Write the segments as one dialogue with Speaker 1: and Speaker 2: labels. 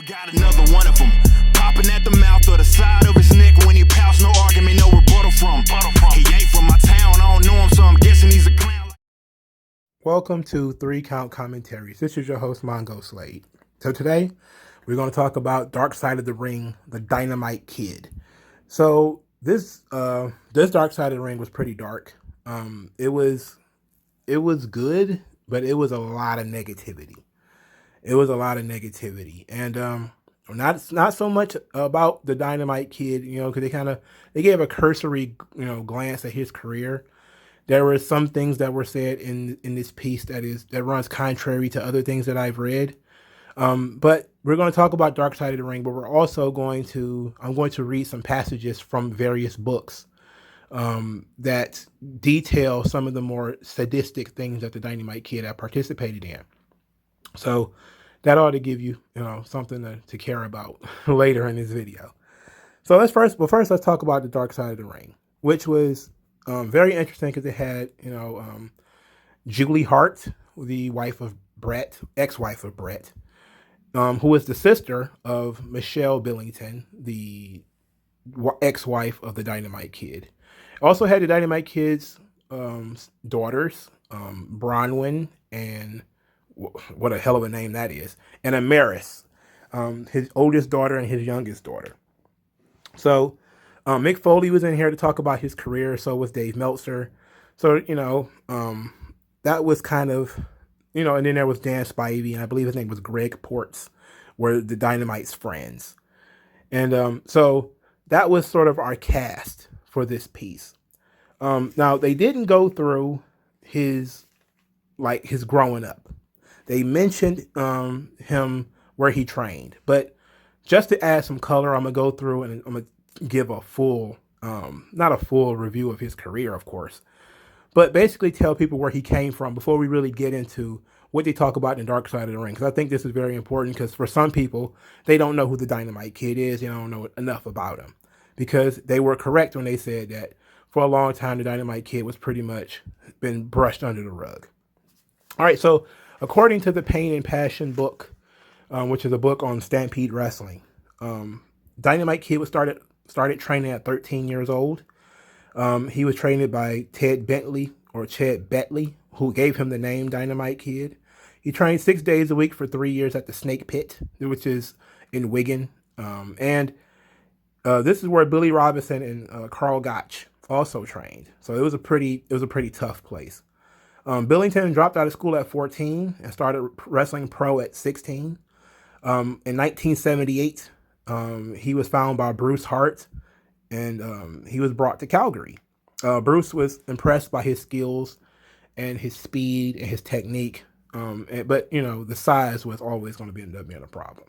Speaker 1: We got another one of them. Popping at the mouth or the side of his neck when he pouts. No argument, no rebuttal from. He ain't from my town, I don't know him, so I'm guessing he's a clown.
Speaker 2: Welcome to 3 Count Commentaries. This is your host, MagMongoSlade. So today, we're going to talk about Dark Side of the Ring, the Dynamite Kid. So this Dark Side of the Ring was pretty dark. It was good, but it was a lot of negativity. And not so much about the Dynamite Kid, because they gave a cursory, glance at his career. There were some things that were said in this piece that runs contrary to other things that I've read. But we're going to talk about Dark Side of the Ring, but we're also I'm going to read some passages from various books that detail some of the more sadistic things that the Dynamite Kid had participated in. So that ought to give you, something to care about later in this video. So first let's talk about the Dark Side of the Ring, which was very interesting because it had, Julie Hart, the ex-wife of Brett, who was the sister of Michelle Billington, the ex-wife of the Dynamite Kid. Also had the Dynamite Kid's daughters, Bronwyn and what a hell of a name that is, and Amaris, his oldest daughter and his youngest daughter. So Mick Foley was in here to talk about his career. So was Dave Meltzer. So, that was kind of, and then there was Dan Spivey, and I believe his name was Greg Ports, were the Dynamite's friends. And so that was sort of our cast for this piece. Now, they didn't go through his growing up. They mentioned him where he trained. But just to add some color, I'm going to go through and I'm going to give a full, not a full review of his career, of course, but basically tell people where he came from before we really get into what they talk about in Dark Side of the Ring. Because I think this is very important because for some people, they don't know who the Dynamite Kid is. They don't know enough about him because they were correct when they said that for a long time, the Dynamite Kid was pretty much been brushed under the rug. All right, so according to the Pain and Passion book, which is a book on Stampede Wrestling, Dynamite Kid was started training at 13 years old. He was trained by Ted Bentley or Ched Bentley, who gave him the name Dynamite Kid. He trained 6 days a week for 3 years at the Snake Pit, which is in Wigan. And this is where Billy Robinson and Carl Gotch also trained. So it was a pretty tough place. Billington dropped out of school at 14 and started wrestling pro at 16. In 1978, he was found by Bruce Hart, and he was brought to Calgary. Bruce was impressed by his skills and his speed and his technique, but the size was always going to end up being a problem.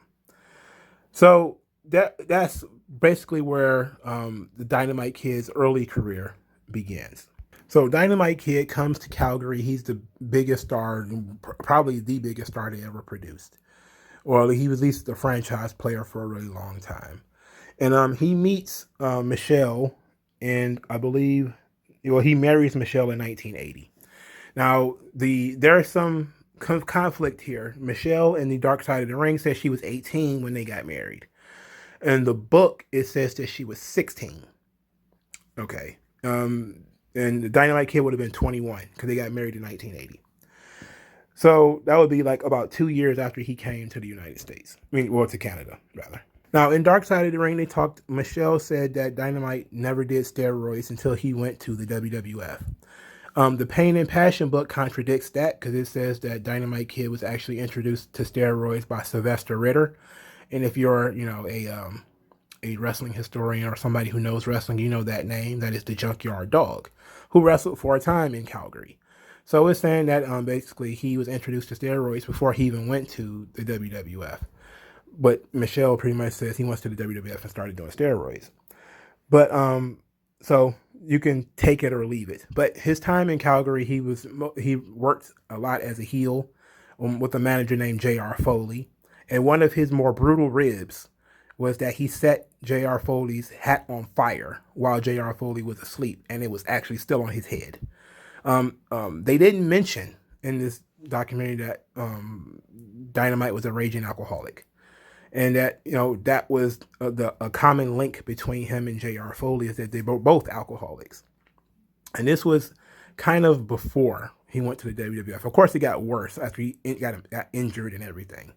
Speaker 2: So that's basically where the Dynamite Kid's early career begins. So Dynamite Kid comes to Calgary. He's the biggest star, probably the biggest star they ever produced. Or he was at least the franchise player for a really long time. And he meets Michelle, and I believe, he marries Michelle in 1980. Now, there's some conflict here. Michelle in the Dark Side of the Ring says she was 18 when they got married. In the book, it says that she was 16. Okay. And the Dynamite Kid would have been 21 because they got married in 1980. So that would be like about 2 years after he came to the United States. To Canada, rather. Now, in Dark Side of the Ring, Michelle said that Dynamite never did steroids until he went to the WWF. The Pain and Passion book contradicts that because it says that Dynamite Kid was actually introduced to steroids by Sylvester Ritter. And if you're, a wrestling historian or somebody who knows wrestling, you know that name. That is the Junkyard Dog, who wrestled for a time in Calgary. So it's saying that basically he was introduced to steroids before he even went to the WWF. But Michelle pretty much says he went to the WWF and started doing steroids. But so you can take it or leave it. But his time in Calgary, he worked a lot as a heel with a manager named J.R. Foley. And one of his more brutal ribs was that he set J.R. Foley's hat on fire while J.R. Foley was asleep, and it was actually still on his head. They didn't mention in this documentary that Dynamite was a raging alcoholic. and that that was a common link between him and J.R. Foley is that they were both alcoholics, and this was kind of before he went to the WWF. Of course, it got worse after he got injured and everything.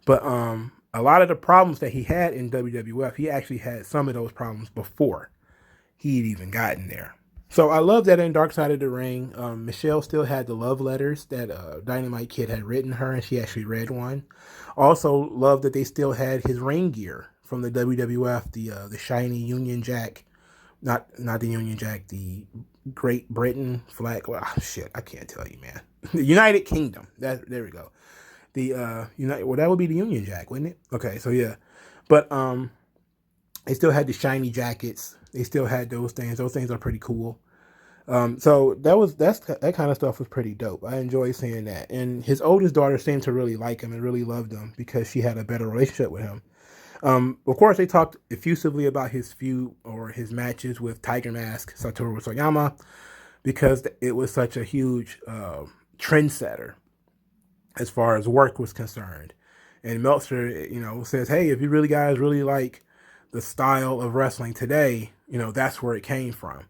Speaker 2: But a lot of the problems that he had in WWF, he actually had some of those problems before he'd even gotten there. So I love that in Dark Side of the Ring, Michelle still had the love letters that Dynamite Kid had written her, and she actually read one. Also, love that they still had his ring gear from the WWF, the shiny Union Jack, not the Union Jack, the Great Britain flag. Well, shit, I can't tell you, man. The United Kingdom. There we go. The United. Well, that would be the Union Jack, wouldn't it? Okay, so yeah, but they still had the shiny jackets. They still had those things. Those things are pretty cool. So that kind of stuff was pretty dope. I enjoy seeing that. And his oldest daughter seemed to really like him and really loved him because she had a better relationship with him. Of course, they talked effusively about his feud or his matches with Tiger Mask, Satoru Soyama, because it was such a huge trendsetter as far as work was concerned. And Meltzer, says, hey, if you guys really like the style of wrestling today, that's where it came from.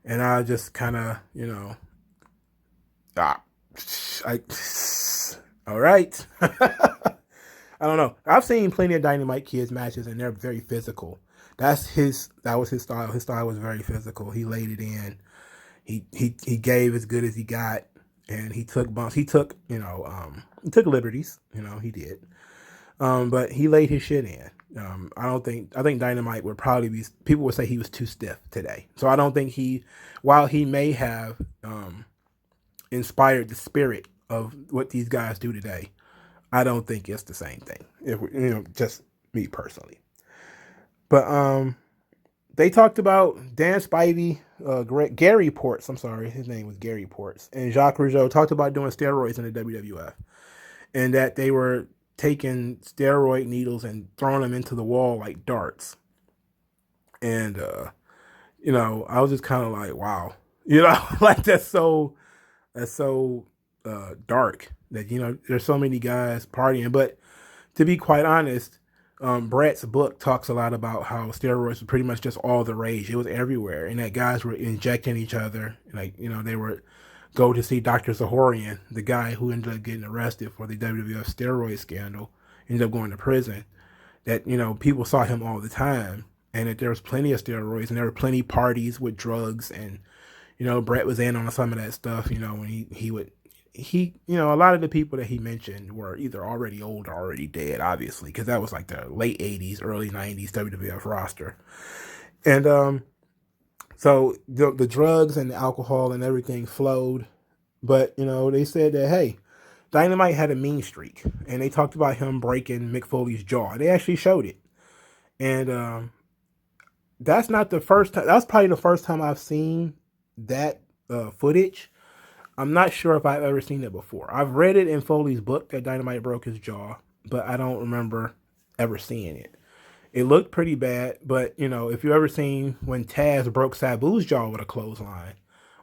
Speaker 2: And I just kind of, all right. I don't know. I've seen plenty of Dynamite Kids matches, and they're very physical. That was his style. His style was very physical. He laid it in. He gave as good as he got, and he took bumps. He took liberties. He did. But he laid his shit in. I think Dynamite would probably be, people would say he was too stiff today. So I don't think while he may have inspired the spirit of what these guys do today, I don't think it's the same thing. Just me personally. But they talked about Dan Spivey, Gary Ports, I'm sorry, his name was Gary Ports, and Jacques Rougeau talked about doing steroids in the WWF, and that they were taking steroid needles and throwing them into the wall like darts. And I was just kind of like, wow, like that's so dark that there's so many guys partying. But to be quite honest, Brett's book talks a lot about how steroids were pretty much just all the rage. It was everywhere, and that guys were injecting each other. Like they were go to see Dr. Zahorian, the guy who ended up getting arrested for the WWF steroid scandal, ended up going to prison. That people saw him all the time, and that there was plenty of steroids, and there were plenty of parties with drugs, and Brett was in on some of that stuff. When a lot of the people that he mentioned were either already old or already dead, obviously, because that was like the late 80s, early 90s WWF roster. And so the drugs and the alcohol and everything flowed. But, they said that, hey, Dynamite had a mean streak. And they talked about him breaking Mick Foley's jaw. They actually showed it. And that's not the first time. That's probably the first time I've seen that footage. I'm not sure if I've ever seen it before. I've read it in Foley's book that Dynamite broke his jaw, but I don't remember ever seeing it. It looked pretty bad, but, if you've ever seen when Taz broke Sabu's jaw with a clothesline,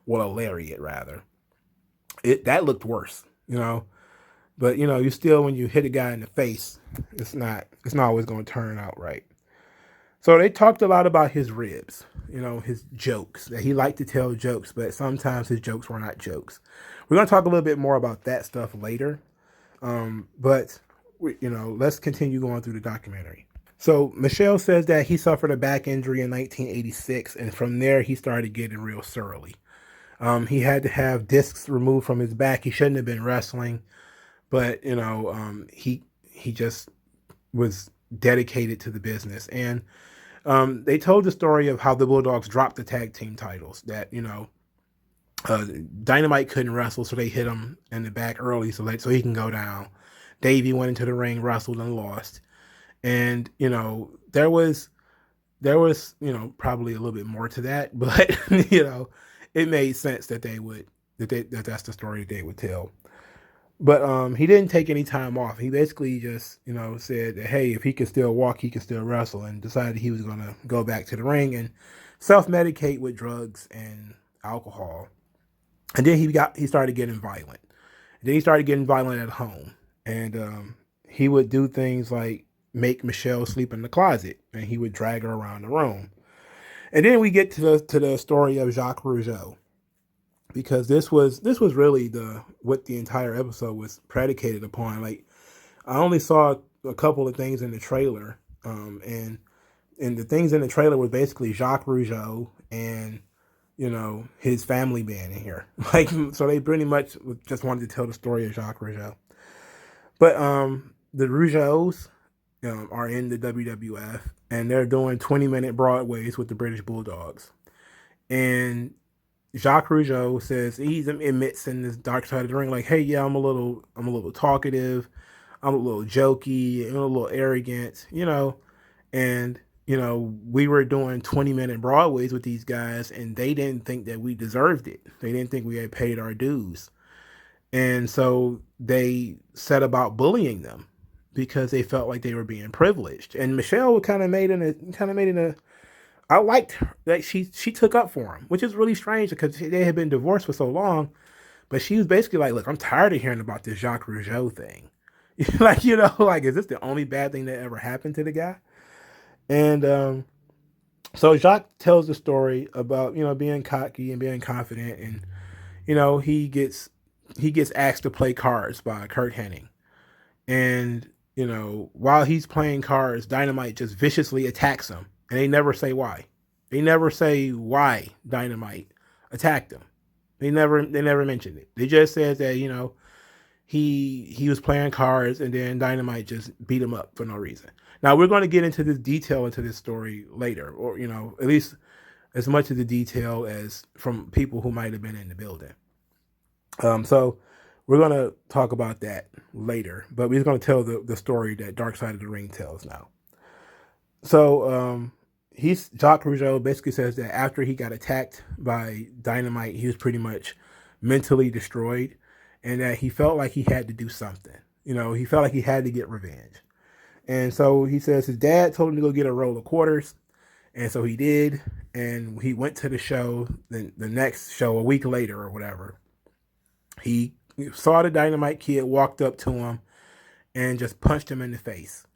Speaker 2: well, a lariat, rather, that looked worse, But, you still, when you hit a guy in the face, it's not always going to turn out right. So they talked a lot about his ribs, his jokes, that he liked to tell jokes, but sometimes his jokes were not jokes. We're going to talk a little bit more about that stuff later. But, let's continue going through the documentary. So Michelle says that he suffered a back injury in 1986, and from there he started getting real surly. He had to have discs removed from his back. He shouldn't have been wrestling, but he just was dedicated to the business. And they told the story of how the Bulldogs dropped the tag team titles. That Dynamite couldn't wrestle, so they hit him in the back early so he can go down. Davey went into the ring, wrestled, and lost. And, there was, probably a little bit more to that, but, it made sense that that's the story they would tell. But he didn't take any time off. He basically just, said that, hey, if he can still walk, he can still wrestle, and decided he was going to go back to the ring and self-medicate with drugs and alcohol. And then he started getting violent. And then he started getting violent at home. And he would do things like make Michelle sleep in the closet, and he would drag her around the room. And then we get to the story of Jacques Rougeau, because this was really what the entire episode was predicated upon. Like, I only saw a couple of things in the trailer, and the things in the trailer was basically Jacques Rougeau and his family being in here. Like, so they pretty much just wanted to tell the story of Jacques Rougeau. But the Rougeaus are in the WWF, and they're doing 20-minute Broadways with the British Bulldogs. And Jacques Rougeau says, he admits in this Dark Side of the Ring, like, hey, yeah, I'm a little talkative, I'm a little jokey, I'm a little arrogant, and we were doing 20-minute Broadways with these guys, and they didn't think that we deserved it. They didn't think we had paid our dues. And so they set about bullying them because they felt like they were being privileged. And Michelle kind of made it I liked her, that she took up for him, which is really strange because they had been divorced for so long. But she was basically like, look, I'm tired of hearing about this Jacques Rougeau thing. Like, is this the only bad thing that ever happened to the guy? And so Jacques tells the story about, being cocky and being confident. And, he gets asked to play cards by Kurt Hennig. And, while he's playing cards, Dynamite just viciously attacks him. And they never say why. They never say why Dynamite attacked him. They never mentioned it. They just said that, he was playing cards, and then Dynamite just beat him up for no reason. Now, we're going to get into this detail into this story later, or, at least as much of the detail as from people who might have been in the building. So we're going to talk about that later, but we're going to tell the story that Dark Side of the Ring tells now. So Jacques Rougeau basically says that after he got attacked by Dynamite, he was pretty much mentally destroyed, and that he felt like he had to do something. He felt like he had to get revenge. And so he says his dad told him to go get a roll of quarters, and so he did, and he went to the show, the next show, a week later or whatever. He saw the Dynamite Kid, walked up to him, and just punched him in the face,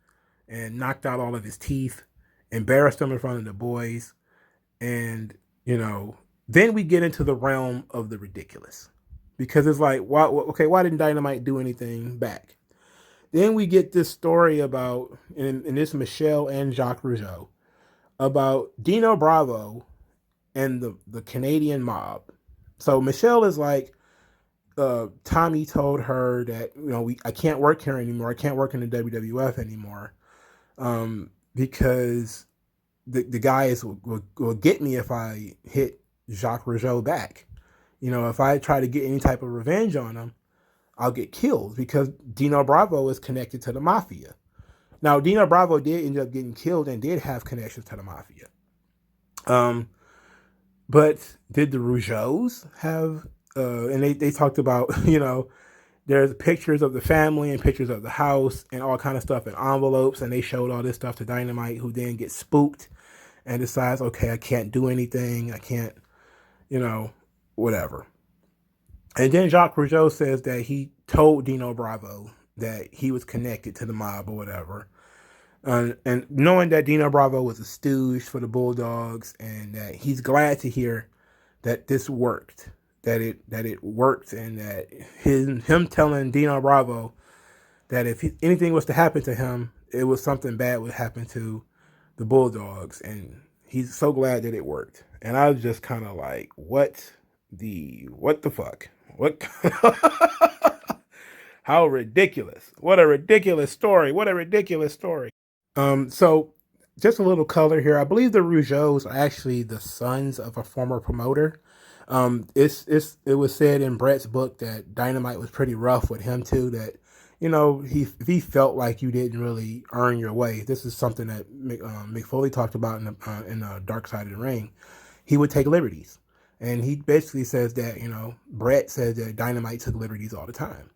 Speaker 2: and knocked out all of his teeth, embarrassed him in front of the boys. And, then we get into the realm of the ridiculous, because it's like, why didn't Dynamite do anything back? Then we get this story about, and this Michelle and Jacques Rougeau, about Dino Bravo and the Canadian mob. So Michelle is like, Tommy told her that, I can't work here anymore. I can't work in the WWF anymore. Because the guys will get me if I hit Jacques Rougeau back. If I try to get any type of revenge on him, I'll get killed, because Dino Bravo is connected to the mafia. Now, Dino Bravo did end up getting killed and did have connections to the mafia. But did the Rougeaus have, and they talked about, there's pictures of the family and pictures of the house and all kind of stuff in envelopes, and they showed all this stuff to Dynamite, who then gets spooked and decides, okay, I can't do anything. I can't, whatever. And then Jacques Rougeau says that he told Dino Bravo that he was connected to the mob or whatever. And knowing that Dino Bravo was a stooge for the Bulldogs, and that he's glad to hear that this worked. That it worked, and that him telling Dino Bravo that if anything was to happen to him, it was something bad would happen to the Bulldogs, and he's so glad that it worked. And I was just kind of like, what the fuck? What? How ridiculous! What a ridiculous story! What a ridiculous story! So just a little color here. I believe the Rougeaus are actually the sons of a former promoter. It was said in Bret's book that Dynamite was pretty rough with him too. That he felt like you didn't really earn your way. This is something that Mick Foley talked about in the Dark Side of the Ring. He would take liberties, and he basically says that Bret says that Dynamite took liberties all the time,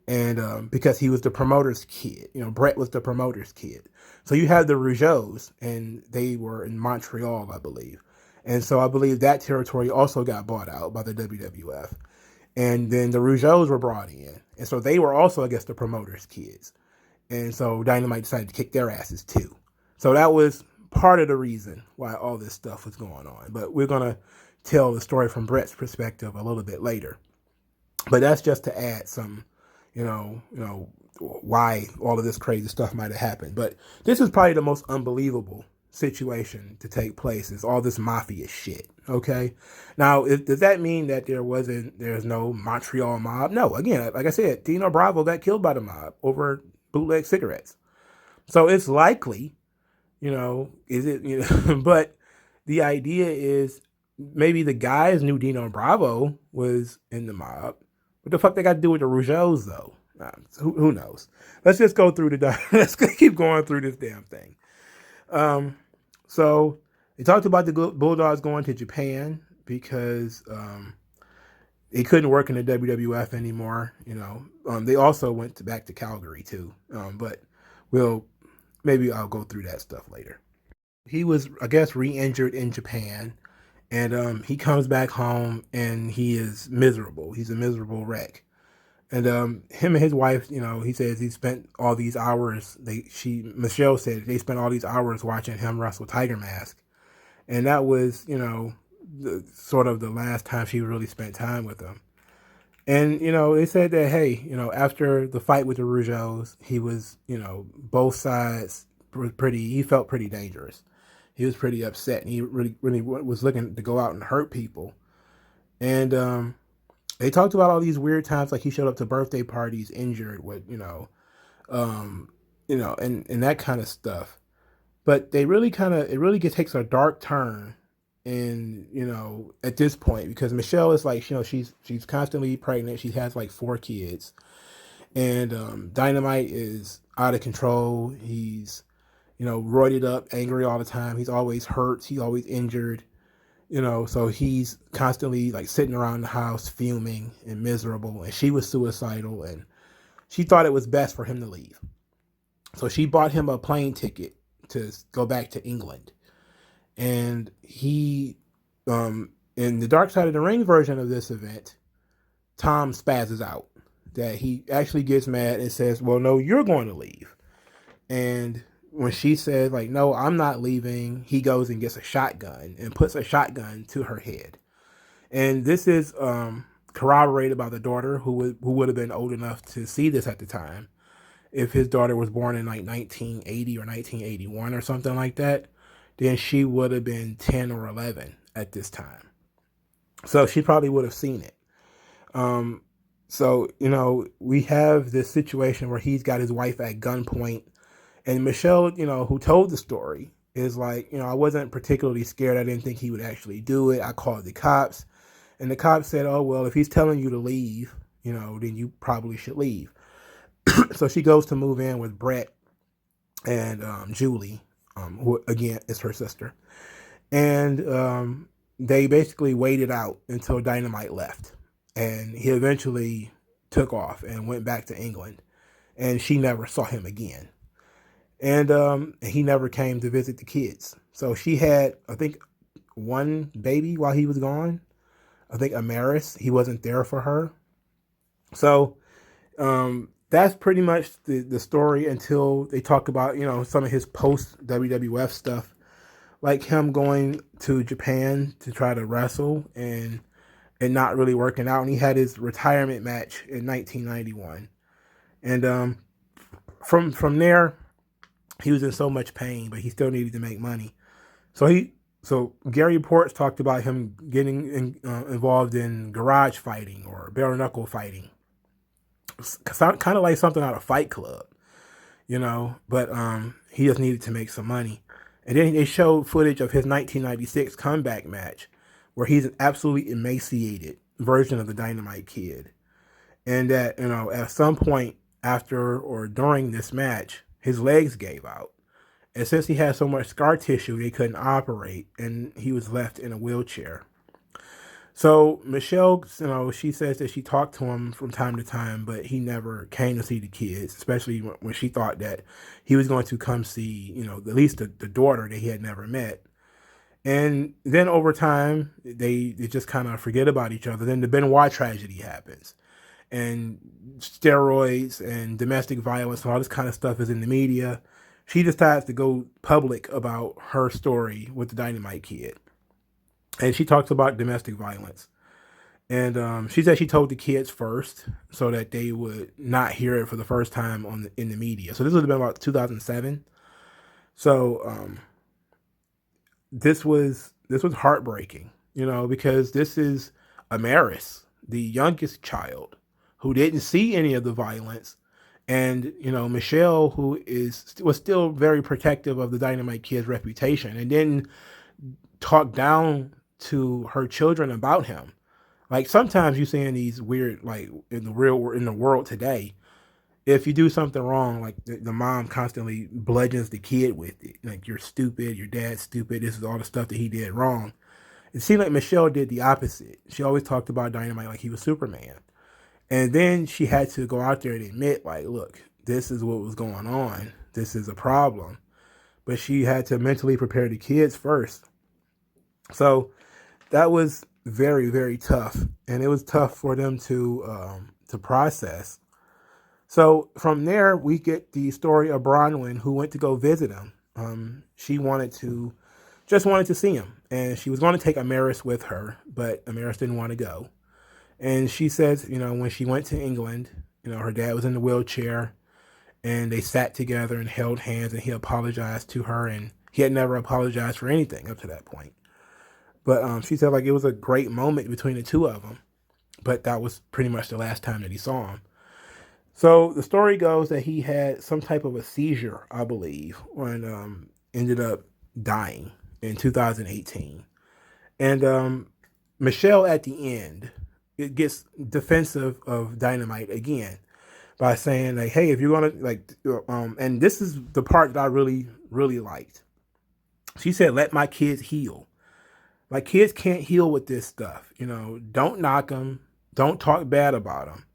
Speaker 2: and because he was the promoter's kid. Bret was the promoter's kid. So you have the Rougeaus, and they were in Montreal, I believe. And so I believe that territory also got bought out by the WWF. And then the Rougeaus were brought in. And so they were also, I guess, the promoter's kids. And so Dynamite decided to kick their asses too. So that was part of the reason why all this stuff was going on. But we're going to tell the story from Brett's perspective a little bit later. But that's just to add some, why all of this crazy stuff might have happened. But this is probably the most unbelievable situation to take place, is all this mafia shit. Okay. Now, does that mean that there's no Montreal mob? No. Again, like I said, Dino Bravo got killed by the mob over bootleg cigarettes. So it's likely, but the idea is maybe the guys knew Dino Bravo was in the mob. What the fuck they got to do with the Rougeaus, though? Who knows? Let's just go through let's keep going through this damn thing. So they talked about the Bulldogs going to Japan because they couldn't work in the WWF anymore. They also went back to Calgary too. But maybe I'll go through that stuff later. He was, I guess, re-injured in Japan, and he comes back home and he is miserable. He's a miserable wreck. And him and his wife, he says he spent all these hours. Michelle said they spent all these hours watching him wrestle Tiger Mask, and that was, sort of the last time she really spent time with him. And they said that, hey, after the fight with the Rougeaus, he was, both sides he felt pretty dangerous. He was pretty upset, and he really was looking to go out and hurt people. And they talked about all these weird times, like he showed up to birthday parties injured with, and that kind of stuff. But it really takes a dark turn in, at this point, because Michelle is like, she's constantly pregnant. She has like 4 kids, and Dynamite is out of control. He's, roided up, angry all the time. He's always hurt. He's always injured. So he's constantly like sitting around the house fuming and miserable, and she was suicidal, and she thought it was best for him to leave. So she bought him a plane ticket to go back to England. And he, in the Dark Side of the Ring version of this event, Tom spazzes out. That he actually gets mad and says, well, no, you're going to leave. And when she says, like, no, I'm not leaving, he goes and gets a shotgun and puts a shotgun to her head. And this is corroborated by the daughter, who would have been old enough to see this at the time. If his daughter was born in like 1980 or 1981 or something like that, then she would have been 10 or 11 at this time. So she probably would have seen it. So, we have this situation where he's got his wife at gunpoint. And Michelle, who told the story, is like, I wasn't particularly scared. I didn't think he would actually do it. I called the cops. And the cops said, oh, well, if he's telling you to leave, then you probably should leave. So she goes to move in with Brett and Julie, who, again, is her sister. And they basically waited out until Dynamite left. And he eventually took off and went back to England. And she never saw him again. And he never came to visit the kids. So she had, I think, one baby while he was gone. I think Amaris, he wasn't there for her. So that's pretty much the story until they talk about, some of his post-WWF stuff. Like him going to Japan to try to wrestle and not really working out. And he had his retirement match in 1991. And from there, he was in so much pain, but he still needed to make money. So Gary Ports talked about him getting involved in garage fighting or bare knuckle fighting. Kind of like something out of Fight Club, but he just needed to make some money. And then they showed footage of his 1996 comeback match where he's an absolutely emaciated version of the Dynamite Kid. And that, at some point after or during this match, his legs gave out. And since he had so much scar tissue, they couldn't operate, and he was left in a wheelchair. So Michelle, she says that she talked to him from time to time, but he never came to see the kids, especially when she thought that he was going to come see, at least the daughter that he had never met. And then over time, they just kind of forget about each other. Then the Benoit tragedy happens. and steroids and domestic violence and all this kind of stuff is in the media, she decides to go public about her story with the Dynamite Kid. And she talks about domestic violence. And she said she told the kids first so that they would not hear it for the first time in the media. So this would have been about 2007. So this was heartbreaking, because this is Amaris, the youngest child, who didn't see any of the violence, and Michelle, who was still very protective of the Dynamite Kid's reputation, and didn't talk down to her children about him. Like sometimes you see in these weird, like in the world today, if you do something wrong, like the mom constantly bludgeons the kid with it. Like, you're stupid, your dad's stupid, this is all the stuff that he did wrong. It seemed like Michelle did the opposite. She always talked about Dynamite like he was Superman. And then she had to go out there and admit, like, look, this is what was going on. This is a problem. But she had to mentally prepare the kids first. So that was very, very tough. And it was tough for them to process. So from there, we get the story of Bronwyn, who went to go visit him. She wanted to see him. And she was going to take Amaris with her, but Amaris didn't want to go. And she says, when she went to England, her dad was in the wheelchair, and they sat together and held hands, and he apologized to her, and he had never apologized for anything up to that point. But she said, like, it was a great moment between the two of them, but that was pretty much the last time that he saw him. So the story goes that he had some type of a seizure, I believe, and ended up dying in 2018. And Michelle, at the end, it gets defensive of Dynamite again by saying, like, hey, if you're gonna, like, and this is the part that I really, really liked. She said, let my kids heal. My kids can't heal with this stuff. Don't knock them. Don't talk bad about them.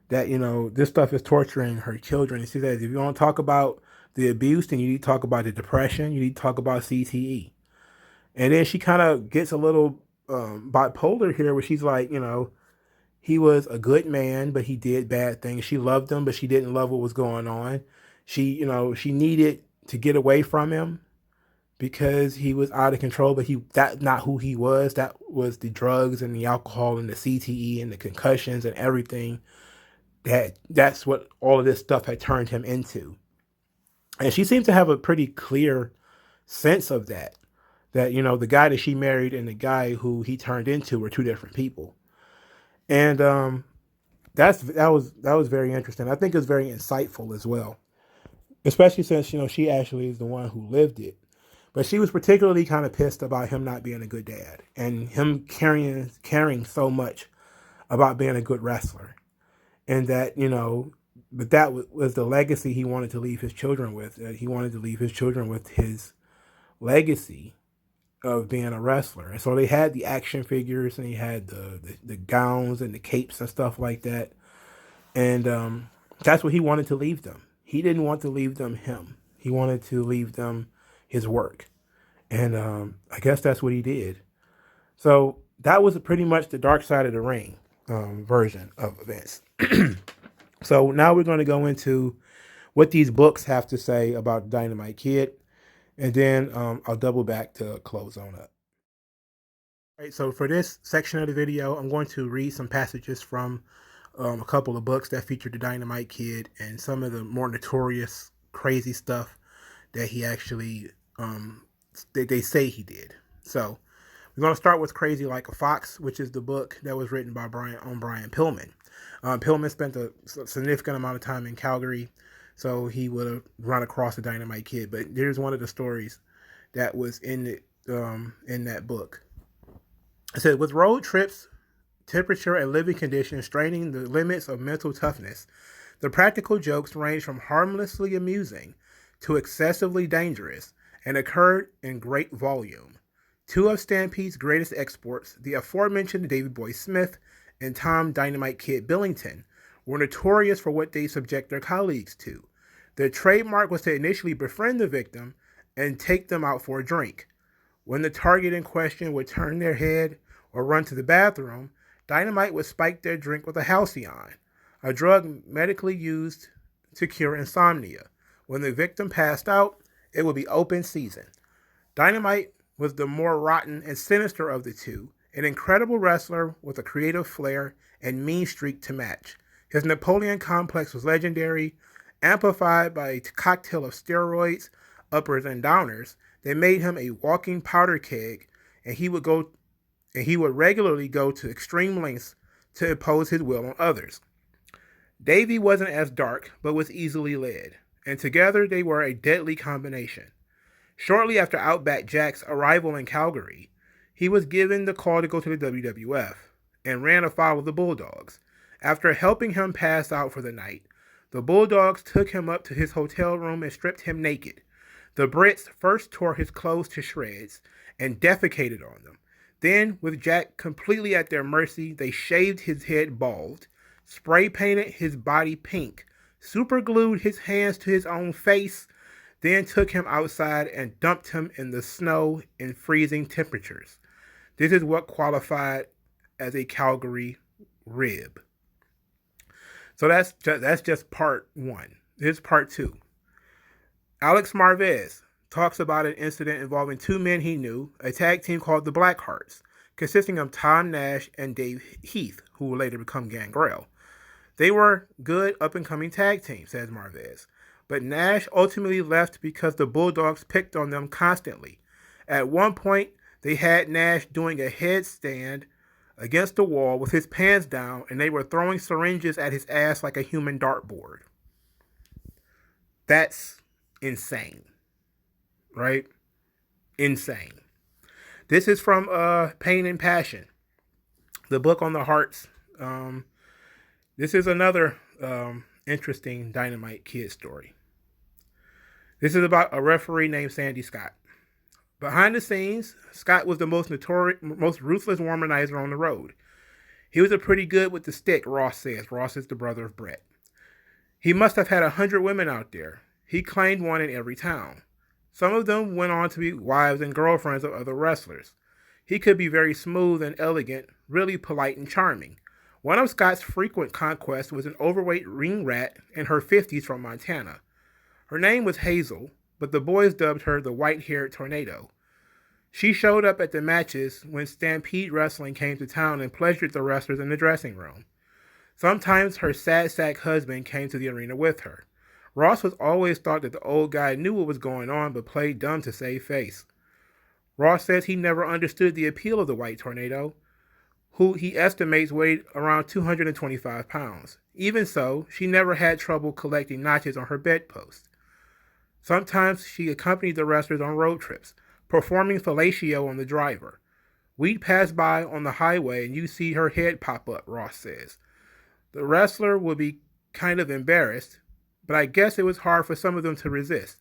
Speaker 2: That, this stuff is torturing her children. And she says, if you want to talk about the abuse, then you need to talk about the depression. You need to talk about CTE. And then she kind of gets a little bipolar here, where she's like, he was a good man, but he did bad things. She loved him, but she didn't love what was going on. She needed to get away from him because he was out of control, but that's not who he was. That was the drugs and the alcohol and the CTE and the concussions and everything. That's what all of this stuff had turned him into. And she seems to have a pretty clear sense of that. That, the guy that she married and the guy who he turned into were two different people. And that was very interesting. I think it was very insightful as well, especially since she actually is the one who lived it. But she was particularly kind of pissed about him not being a good dad and him caring so much about being a good wrestler, and that but that was the legacy he wanted to leave his children with. He wanted to leave his children with his legacy of being a wrestler. And so they had the action figures, and he had the gowns and the capes and stuff like that. And that's what he wanted to leave them. He didn't want to leave them him. He wanted to leave them his work. And I guess that's what he did. So that was pretty much the Dark Side of the Ring version of events. So now we're going to go into what these books have to say about Dynamite Kid. And then I'll double back to close on up. All right, so for this section of the video, I'm going to read some passages from a couple of books that feature the Dynamite Kid and some of the more notorious, crazy stuff that he actually, they say he did. So we're going to start with Crazy Like a Fox, which is the book that was written by Brian Pillman. Pillman spent a significant amount of time in Calgary, so he would have run across the Dynamite Kid. But here's one of the stories that was in that book. It said, with road trips, temperature, and living conditions straining the limits of mental toughness, the practical jokes range from harmlessly amusing to excessively dangerous and occurred in great volume. Two of Stampede's greatest exports, the aforementioned Davy Boy Smith and Tom Dynamite Kid Billington, were notorious for what they subject their colleagues to. Their trademark was to initially befriend the victim and take them out for a drink. When the target in question would turn their head or run to the bathroom, Dynamite would spike their drink with a halcyon, a drug medically used to cure insomnia. When the victim passed out, it would be open season. Dynamite was the more rotten and sinister of the two, an incredible wrestler with a creative flair and mean streak to match. His Napoleon complex was legendary, amplified by a cocktail of steroids, uppers, and downers that made him a walking powder keg, and he would regularly go to extreme lengths to impose his will on others. Davey wasn't as dark, but was easily led, and together they were a deadly combination. Shortly after Outback Jack's arrival in Calgary, he was given the call to go to the WWF and ran afoul of the Bulldogs. After helping him pass out for the night, the Bulldogs took him up to his hotel room and stripped him naked. The Brits first tore his clothes to shreds and defecated on them. Then, with Jack completely at their mercy, they shaved his head bald, spray painted his body pink, superglued his hands to his own face, then took him outside and dumped him in the snow in freezing temperatures. This is what qualified as a Calgary rib. So that's just part one. Here's part two. Alex Marvez talks about an incident involving two men he knew, a tag team called the Blackhearts, consisting of Tom Nash and Dave Heath, who would later become Gangrel. They were good up-and-coming tag team, says Marvez, but Nash ultimately left because the Bulldogs picked on them constantly. At one point, they had Nash doing a headstand against the wall with his pants down, and they were throwing syringes at his ass like a human dartboard. That's insane, right? Insane. This is from Pain and Passion, the book on the Hearts. This is another interesting Dynamite Kid story. This is about a referee named Sandy Scott. Behind the scenes, Scott was the most ruthless womanizer on the road. He was a pretty good with the stick, Ross says. Ross is the brother of Brett. He must have had 100 women out there. He claimed one in every town. Some of them went on to be wives and girlfriends of other wrestlers. He could be very smooth and elegant, really polite and charming. One of Scott's frequent conquests was an overweight ring rat in her 50s from Montana. Her name was Hazel, but the boys dubbed her the white-haired tornado. She showed up at the matches when Stampede Wrestling came to town and pleasured the wrestlers in the dressing room. Sometimes her sad sack husband came to the arena with her. Ross was always thought that the old guy knew what was going on but played dumb to save face. Ross says he never understood the appeal of the White Tornado, who he estimates weighed around 225 pounds. Even so, she never had trouble collecting notches on her bedpost. Sometimes she accompanied the wrestlers on road trips, performing fellatio on the driver. We'd pass by on the highway and you'd see her head pop up, Ross says. The wrestler would be kind of embarrassed, but I guess it was hard for some of them to resist.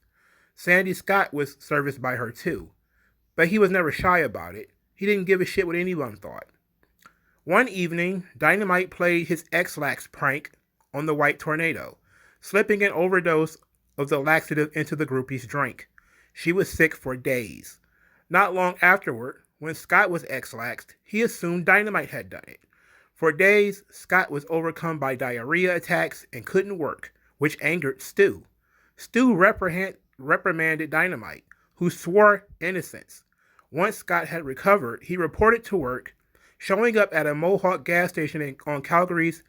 Speaker 2: Sandy Scott was serviced by her too, but he was never shy about it. He didn't give a shit what anyone thought. One evening, Dynamite played his X-Lax prank on the White Tornado, slipping an overdose of the laxative into the groupie's drink. She was sick for days. Not long afterward, when Scott was X-Laxed, he assumed Dynamite had done it. For days, Scott was overcome by diarrhea attacks and couldn't work, which angered Stu. Stu reprimanded Dynamite, who swore innocence. Once Scott had recovered, he reported to work, showing up at a Mohawk gas station on Calgary's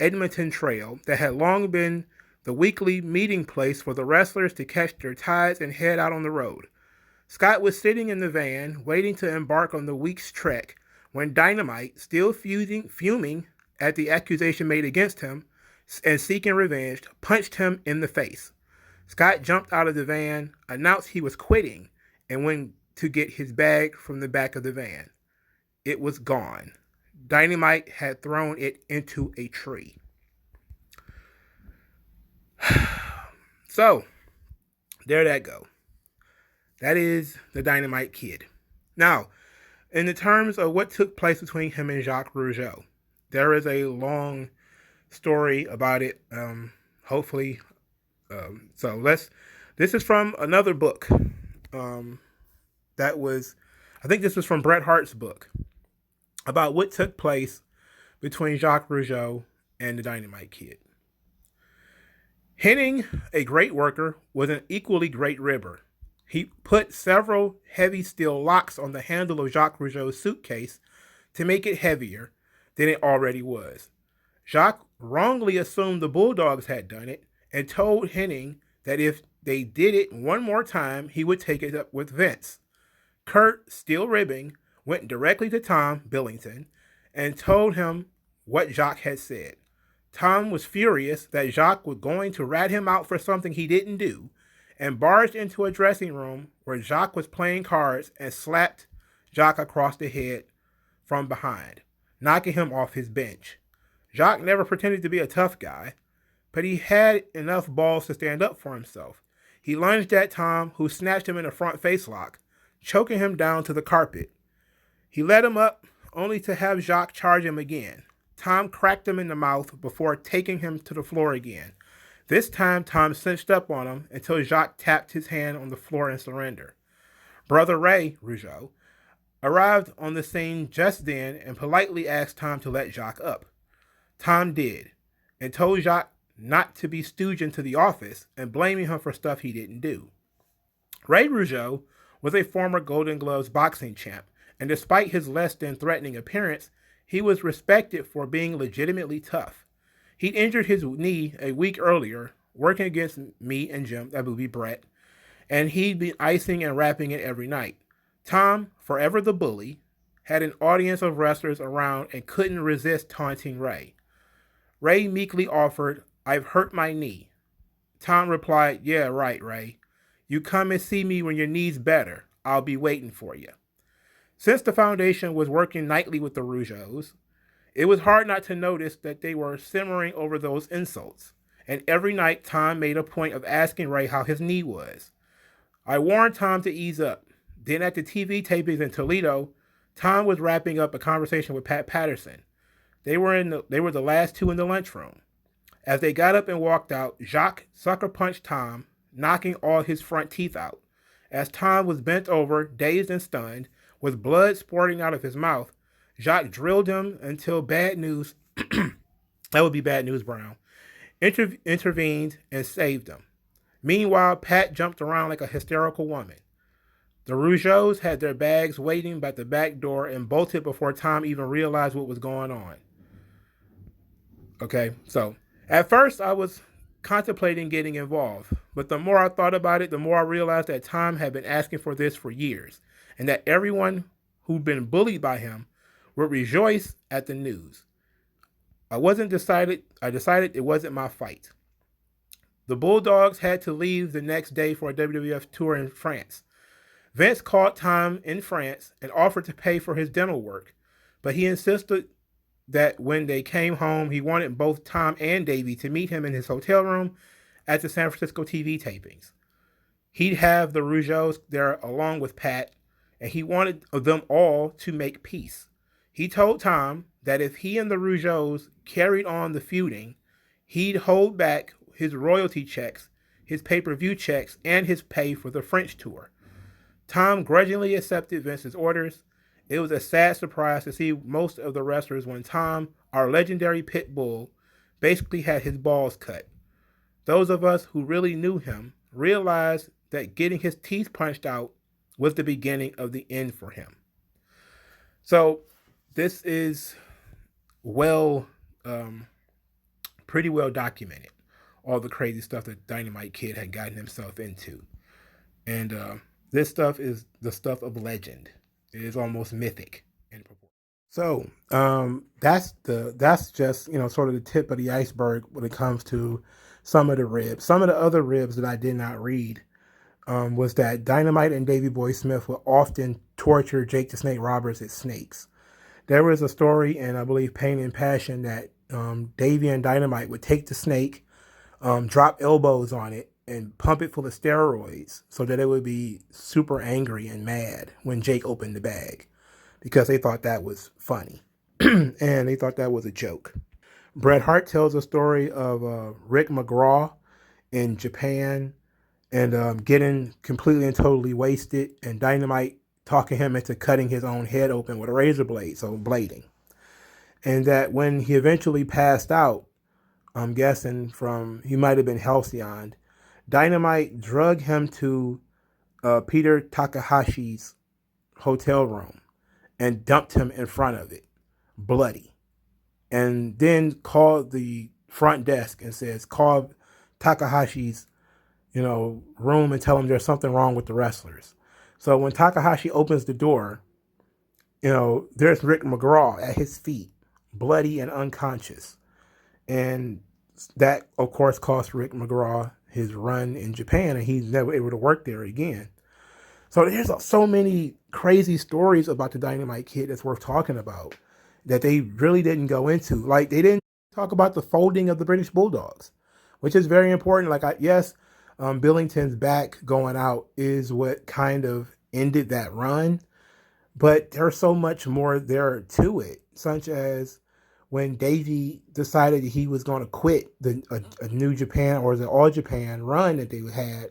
Speaker 2: Edmonton Trail that had long been the weekly meeting place for the wrestlers to catch their tides and head out on the road. Scott was sitting in the van, waiting to embark on the week's trek, when Dynamite, still fuming at the accusation made against him and seeking revenge, punched him in the face. Scott jumped out of the van, announced he was quitting, and went to get his bag from the back of the van. It was gone. Dynamite had thrown it into a tree. So, there that go. That is the Dynamite Kid. Now, in the terms of what took place between him and Jacques Rougeau, there is a long story about it. Hopefully, this is from another book. I think this was from Bret Hart's book about what took place between Jacques Rougeau and the Dynamite Kid. Henning, a great worker, was an equally great ribber. He put several heavy steel locks on the handle of Jacques Rougeau's suitcase to make it heavier than it already was. Jacques wrongly assumed the Bulldogs had done it and told Henning that if they did it one more time, he would take it up with Vince. Kurt, still ribbing, went directly to Tom Billington and told him what Jacques had said. Tom was furious that Jacques was going to rat him out for something he didn't do and barged into a dressing room where Jacques was playing cards and slapped Jacques across the head from behind, knocking him off his bench. Jacques never pretended to be a tough guy, but he had enough balls to stand up for himself. He lunged at Tom, who snatched him in a front face lock, choking him down to the carpet. He let him up, only to have Jacques charge him again. Tom cracked him in the mouth before taking him to the floor again. This time, Tom cinched up on him until Jacques tapped his hand on the floor in surrender. Brother Ray Rougeau arrived on the scene just then and politely asked Tom to let Jacques up. Tom did, and told Jacques not to be stooging to the office and blaming him for stuff he didn't do. Ray Rougeau was a former Golden Gloves boxing champ, and despite his less than threatening appearance, he was respected for being legitimately tough. He'd injured his knee a week earlier, working against me and Jim, that would be Brett, and he'd been icing and wrapping it every night. Tom, forever the bully, had an audience of wrestlers around and couldn't resist taunting Ray. Ray meekly offered, "I've hurt my knee." Tom replied, "Yeah, right, Ray. You come and see me when your knee's better. I'll be waiting for you." Since the foundation was working nightly with the Rougeaus, it was hard not to notice that they were simmering over those insults, and every night Tom made a point of asking Ray how his knee was. I warned Tom to ease up. Then at the TV tapings in Toledo, Tom was wrapping up a conversation with Pat Patterson. They were the last two in the lunchroom. As they got up and walked out, Jacques sucker punched Tom, knocking all his front teeth out. As Tom was bent over, dazed and stunned, with blood spurting out of his mouth, Jacques drilled him until bad news, that would be bad news Brown, intervened and saved him. Meanwhile, Pat jumped around like a hysterical woman. The Rougeaus had their bags waiting by the back door and bolted before Tom even realized what was going on. Okay, so at first I was contemplating getting involved, but the more I thought about it, the more I realized that Tom had been asking for this for years, and that everyone who'd been bullied by him would rejoice at the news. I decided it wasn't my fight. The Bulldogs had to leave the next day for a WWF tour in France. Vince called Tom in France and offered to pay for his dental work, but he insisted that when they came home, he wanted both Tom and Davey to meet him in his hotel room at the San Francisco TV tapings. He'd have the Rougeaus there along with Pat, and he wanted them all to make peace. He told Tom that if he and the Rougeaus carried on the feuding, he'd hold back his royalty checks, his pay-per-view checks, and his pay for the French tour. Tom grudgingly accepted Vince's orders. It was a sad surprise to see most of the wrestlers when Tom, our legendary pit bull, basically had his balls cut. Those of us who really knew him realized that getting his teeth punched out was the beginning of the end for him. So this is pretty well documented, all the crazy stuff that Dynamite Kid had gotten himself into. And this stuff is the stuff of legend. It is almost mythic in proportion. So that's just sort of the tip of the iceberg when it comes to some of the ribs. Some of the other ribs that I did not read was that Dynamite and Davey Boy Smith would often torture Jake the Snake Roberts as snakes. There was a story in, I believe, Pain and Passion that Davey and Dynamite would take the snake, drop elbows on it, and pump it full of steroids so that it would be super angry and mad when Jake opened the bag, because they thought that was funny and they thought that was a joke. Bret Hart tells a story of Rick McGraw in Japan and getting completely and totally wasted, and Dynamite talking him into cutting his own head open with a razor blade, so blading. And that when he eventually passed out, I'm guessing he might have been Halcyon. Dynamite drug him to Peter Takahashi's hotel room and dumped him in front of it, bloody, and then called the front desk and says, "Call Takahashi's, room and tell him there's something wrong with the wrestlers." So when Takahashi opens the door, there's Rick McGraw at his feet, bloody and unconscious. And that, of course, cost Rick McGraw his run in Japan, and he's never able to work there again. So there's so many crazy stories about the Dynamite Kid that's worth talking about that they really didn't go into. Like, they didn't talk about the folding of the British Bulldogs, which is very important. Like, yes, Billington's back going out is what kind of ended that run, but there's so much more there to it, such as when Davey decided he was going to quit a New Japan or the All Japan run that they had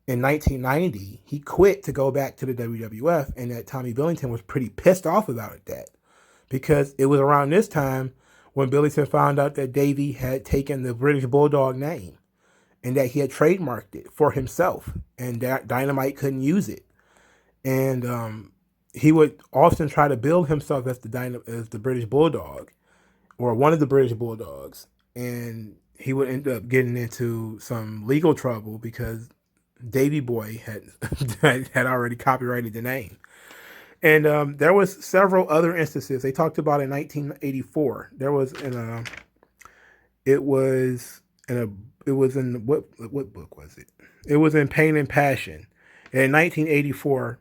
Speaker 2: in 1990. He quit to go back to the WWF, and that Tommy Billington was pretty pissed off about that, because it was around this time when Billington found out that Davey had taken the British Bulldog name and that he had trademarked it for himself, and that Dynamite couldn't use it. And he would often try to bill himself as the British Bulldog, or one of the British Bulldogs, and he would end up getting into some legal trouble because Davey Boy had already copyrighted the name. And there was several other instances. They talked about in 1984. There was it was in what book was it? It was in Pain and Passion. In 1994,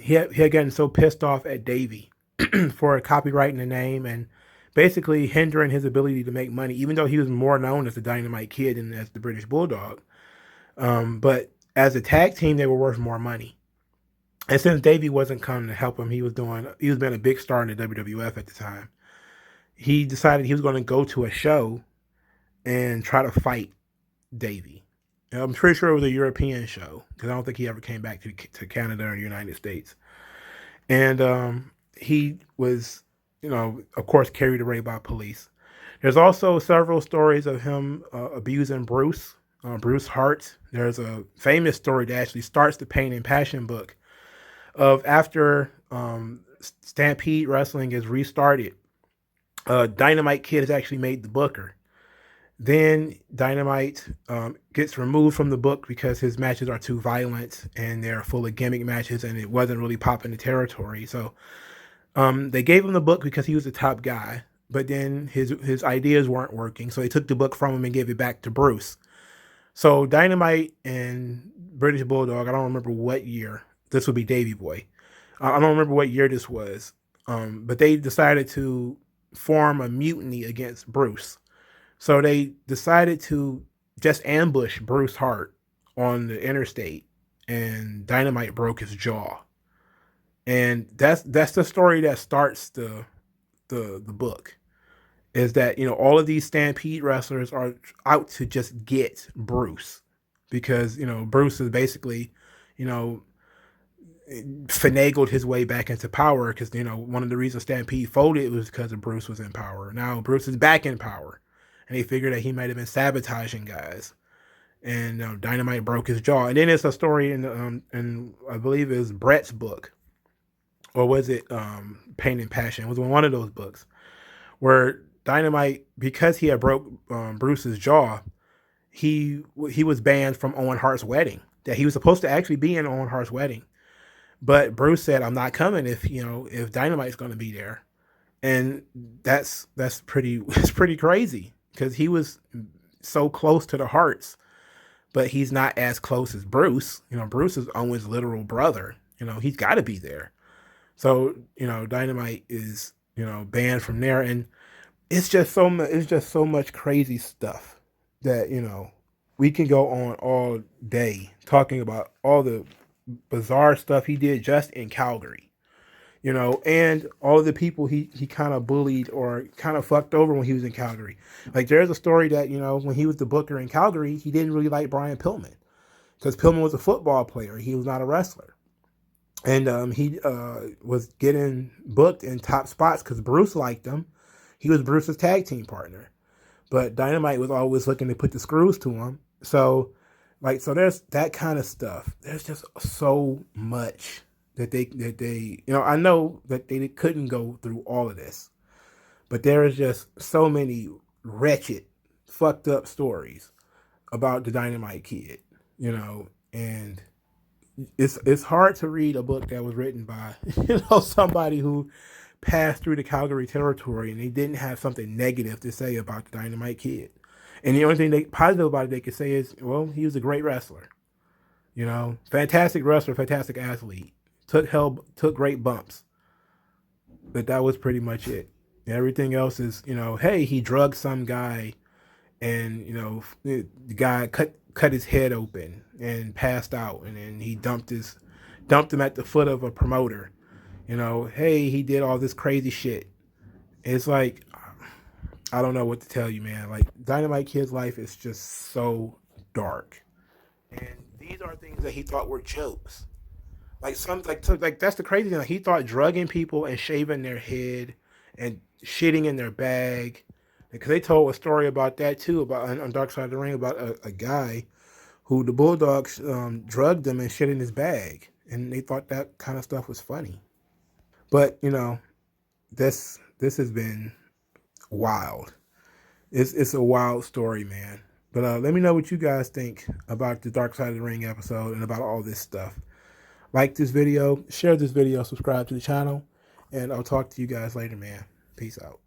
Speaker 2: he had gotten so pissed off at Davey for copyrighting the name and basically hindering his ability to make money, even though he was more known as the Dynamite Kid than as the British Bulldog. But as a tag team, they were worth more money. And since Davey wasn't coming to help him, he was being a big star in the WWF at the time. He decided he was going to go to a show and try to fight Davey. I'm pretty sure it was a European show, because I don't think he ever came back to Canada or the United States. And he was, of course, carried away by police. There's also several stories of him abusing Bruce Hart. There's a famous story that actually starts the Pain and Passion book of after Stampede Wrestling is restarted. Dynamite Kid is actually made the booker. Then Dynamite gets removed from the book because his matches are too violent and they're full of gimmick matches, and it wasn't really popping the territory. So they gave him the book because he was the top guy, but then his ideas weren't working. So they took the book from him and gave it back to Bruce. So Dynamite and British Bulldog, I don't remember what year. This would be Davey Boy. I don't remember what year this was, but they decided to form a mutiny against Bruce. So they decided to just ambush Bruce Hart on the interstate, and Dynamite broke his jaw. And that's the story that starts the book. Is that, all of these Stampede wrestlers are out to just get Bruce, because, Bruce is basically, finagled his way back into power, because, one of the reasons Stampede folded was because of Bruce was in power. Now Bruce is back in power, and they figured that he might have been sabotaging guys, and Dynamite broke his jaw. And then it's a story in I believe it was Brett's book, or was it Pain and Passion? It was one of those books where Dynamite, because he had broke Bruce's jaw, he was banned from Owen Hart's wedding. That he was supposed to actually be in Owen Hart's wedding, but Bruce said, "I'm not coming if Dynamite's going to be there," and that's pretty crazy, because he was so close to the Harts, but he's not as close as Bruce. Bruce is Owen's literal brother. He's got to be there. So Dynamite is banned from there, and it's just so much crazy stuff that we can go on all day talking about all the bizarre stuff he did just in Calgary, and all of the people he kind of bullied or kind of fucked over when he was in Calgary. Like, there's a story that when he was the booker in Calgary, he didn't really like Brian Pillman, because Pillman was a football player, he was not a wrestler. And he was getting booked in top spots because Bruce liked him. He was Bruce's tag team partner, but Dynamite was always looking to put the screws to him. So, so there's that kind of stuff. There's just so much that they I know that they couldn't go through all of this, but there is just so many wretched, fucked up stories about the Dynamite Kid, and it's hard to read a book that was written by somebody who passed through the Calgary territory and they didn't have something negative to say about the Dynamite Kid. And the only thing positive about it they could say is, well, he was a great wrestler. Fantastic wrestler, fantastic athlete. Took great bumps. But that was pretty much it. Everything else is, hey, he drugged some guy and, the guy cut his head open and passed out, and then he dumped him at the foot of a promoter. Hey, he did all this crazy shit. It's like, I don't know what to tell you, man. Like, Dynamite Kid's life is just so dark, and these are things that he thought were jokes. Like that's the crazy thing. Like, he thought drugging people and shaving their head and shitting in their bag, because they told a story about that too, about on Dark Side of the Ring, about a guy who the Bulldogs drugged him and shit in his bag, and they thought that kind of stuff was funny. But this has been wild. It's a wild story, man. But let me know what you guys think about the Dark Side of the Ring episode and about all this stuff. Like this video, share this video, subscribe to the channel, and I'll talk to you guys later, man. Peace out.